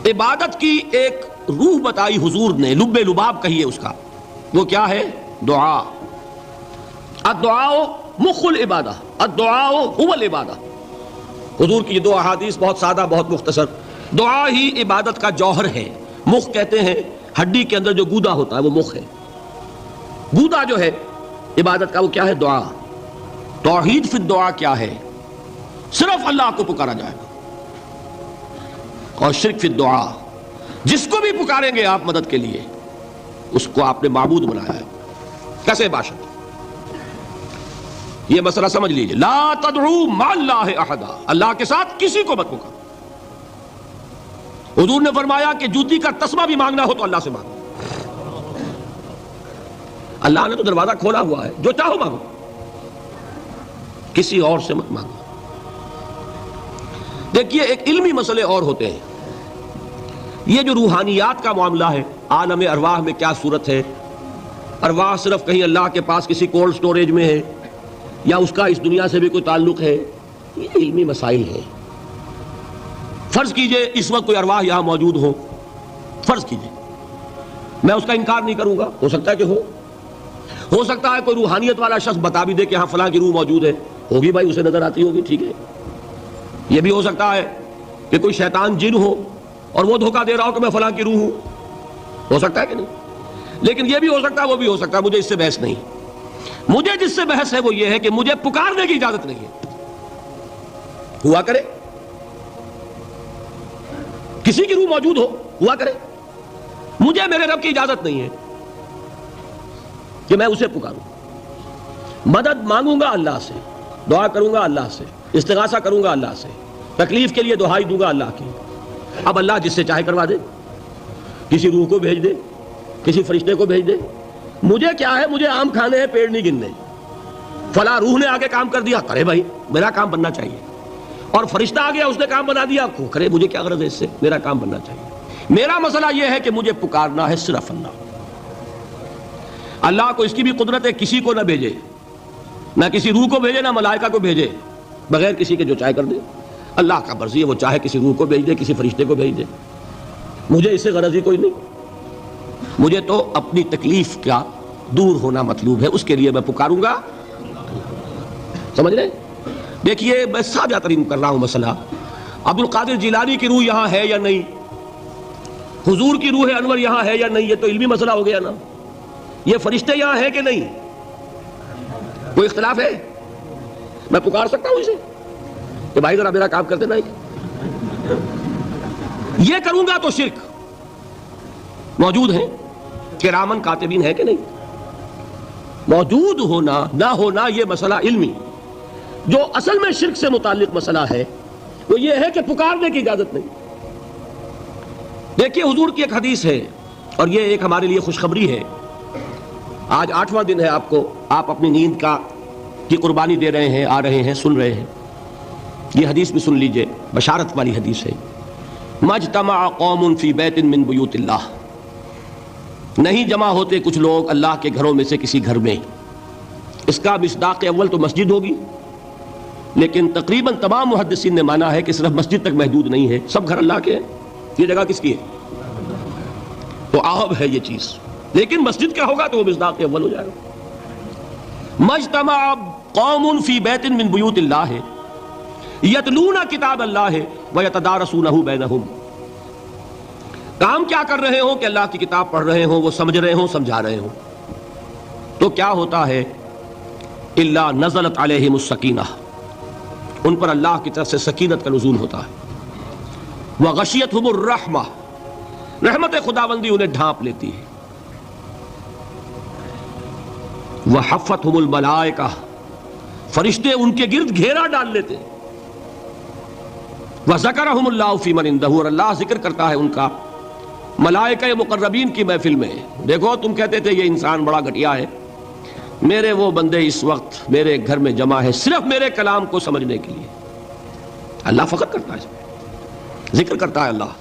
عبادت کی ایک روح بتائی حضور نے، لب لباب کہیے اس کا، وہ کیا ہے؟ دعا۔ الدعاء مخ العبادہ، الدعاء هو العبادہ۔ حضور کی یہ دو احادیث بہت سادہ، بہت مختصر۔ دعا ہی عبادت کا جوہر ہے۔ مخ کہتے ہیں ہڈی کے اندر جو گودا ہوتا ہے وہ مخ ہے۔ گودا جو ہے عبادت کا وہ کیا ہے؟ دعا۔ توحید فی الدعا کیا ہے؟ صرف اللہ کو پکارا جائے گا۔ اور شرک فی الدعا، جس کو بھی پکاریں گے آپ مدد کے لیے اس کو آپ نے معبود بنایا ہے۔ کیسے باشد؟ یہ مسئلہ سمجھ لیجئے، لا تدعو مع اللہ احدا، اللہ کے ساتھ کسی کو مت پکارو۔ حضور نے فرمایا کہ جوتی کا تسمہ بھی مانگنا ہو تو اللہ سے مانگو۔ اللہ نے تو دروازہ کھولا ہوا ہے، جو چاہو مانگو، کسی اور سے مت مانگو۔ دیکھیے ایک علمی مسئلے اور ہوتے ہیں، یہ جو روحانیات کا معاملہ ہے، عالم ارواح میں کیا صورت ہے، ارواح صرف کہیں اللہ کے پاس کسی کولڈ سٹوریج میں ہے یا اس کا اس دنیا سے بھی کوئی تعلق ہے، یہ علمی مسائل ہیں۔ فرض کیجئے اس وقت کوئی ارواح یہاں موجود ہو، فرض کیجئے، میں اس کا انکار نہیں کروں گا، ہو سکتا ہے کہ ہو سکتا ہے کوئی روحانیت والا شخص بتا بھی دے کہ ہاں فلاں کی روح موجود ہے، ہوگی بھائی، اسے نظر آتی ہوگی، ٹھیک ہے۔ یہ بھی ہو سکتا ہے کہ کوئی شیطان جن ہو اور وہ دھوکہ دے رہا ہو کہ میں فلاں کی روح ہوں، ہو سکتا ہے کہ نہیں؟ لیکن یہ بھی ہو سکتا ہے، وہ بھی ہو سکتا ہے، مجھے اس سے بحث نہیں۔ مجھے جس سے بحث ہے وہ یہ ہے کہ مجھے پکارنے کی اجازت نہیں ہے۔ ہوا کرے کسی کی روح موجود ہوا کرے، مجھے میرے رب کی اجازت نہیں ہے کہ میں اسے پکاروں۔ مدد مانگوں گا اللہ سے، دعا کروں گا اللہ سے، استغاثہ کروں گا اللہ سے، تکلیف کے لیے دہائی دوں گا اللہ کی۔ اب اللہ جس سے چاہے کروا دے، کسی روح کو بھیج دے، کسی فرشتے کو بھیج دے، مجھے کیا ہے؟ مجھے آم کھانے ہیں، پیڑ نہیں گننے۔ فلاں روح نے آگے کام کر دیا، کرے بھائی، میرا کام بننا چاہیے۔ اور فرشتہ آ گیا، اس نے کام بنا دیا، کرے، مجھے کیا غرض ہے اس سے، میرا کام بننا چاہیے۔ میرا مسئلہ یہ ہے کہ مجھے پکارنا ہے صرف اللہ۔ اللہ کو اس کی بھی قدرت ہے کسی کو نہ بھیجے، نہ کسی روح کو بھیجے، نہ ملائکہ کو بھیجے، بغیر کسی کے جو چاہے کر دے۔ اللہ کا مرضی ہے، وہ چاہے کسی روح کو بھیج دے، کسی فرشتے کو بھیج دے، مجھے اس سے غرض ہی کوئی نہیں۔ مجھے تو اپنی تکلیف کا دور ہونا مطلوب ہے، اس کے لیے میں پکاروں گا۔ سمجھ رہے؟ دیکھیے میں سادہ ترین کر رہا ہوں مسئلہ۔ عبد القادر جیلانی کی روح یہاں ہے یا نہیں، حضور کی روح انور یہاں ہے یا نہیں، یہ تو علمی مسئلہ ہو گیا نا۔ یہ فرشتے یہاں ہیں کہ نہیں، کوئی اختلاف ہے؟ میں پکار سکتا ہوں اسے کہ بھائی ذرا میرا کام کرتے نہیں؟ یہ کروں گا تو شرک۔ موجود ہیں کرامن کاتبین ہے کہ نہیں؟ موجود ہونا نہ ہونا یہ مسئلہ علمی۔ جو اصل میں شرک سے متعلق مسئلہ ہے وہ یہ ہے کہ پکارنے کی اجازت نہیں۔ دیکھیے حضور کی ایک حدیث ہے، اور یہ ایک ہمارے لیے خوشخبری ہے۔ آج 8واں دن ہے، آپ اپنی نیند کی قربانی دے رہے ہیں، آ رہے ہیں، سن رہے ہیں۔ یہ حدیث بھی سن لیجئے، بشارت والی حدیث ہے۔ مجتمع قوم فی بیت من بیوت اللہ، نہیں جمع ہوتے کچھ لوگ اللہ کے گھروں میں سے کسی گھر میں۔ اس کا مصداق اول تو مسجد ہوگی، لیکن تقریباً تمام محدثین نے مانا ہے کہ صرف مسجد تک محدود نہیں ہے، سب گھر اللہ کے ہیں۔ یہ جگہ کس کی ہے؟ تو عام ہے یہ چیز، لیکن مسجد کیا ہوگا تو وہ مصداق اول ہو جائے گا۔ مجتمع قوم فی بیت من بیوت اللہ یتلون کتاب اللہ ویتدارسونہ بینہم، کام کیا کر رہے ہوں کہ اللہ کی کتاب پڑھ رہے ہوں، وہ سمجھ رہے ہوں، سمجھا رہے ہوں، تو کیا ہوتا ہے؟ الا نزلت علیہم السکینہ، ان پر اللہ کی طرف سے سکینت کا نزول ہوتا ہے۔ وغشیتہم الرحمہ، رحمت خداوندی انہیں ڈھانپ لیتی ہے۔ وحفتہم الملائکہ، فرشتے ان کے گرد گھیرا ڈال لیتے ہیں۔ وذکرہم اللہ فی من عندہ، اور اللہ ذکر کرتا ہے ان کا ملائکہ مقربین کی محفل میں۔ دیکھو تم کہتے تھے یہ انسان بڑا گھٹیا ہے، میرے وہ بندے اس وقت میرے گھر میں جمع ہے صرف میرے کلام کو سمجھنے کے لیے۔ اللہ فخر کرتا ہے، ذکر کرتا ہے اللہ۔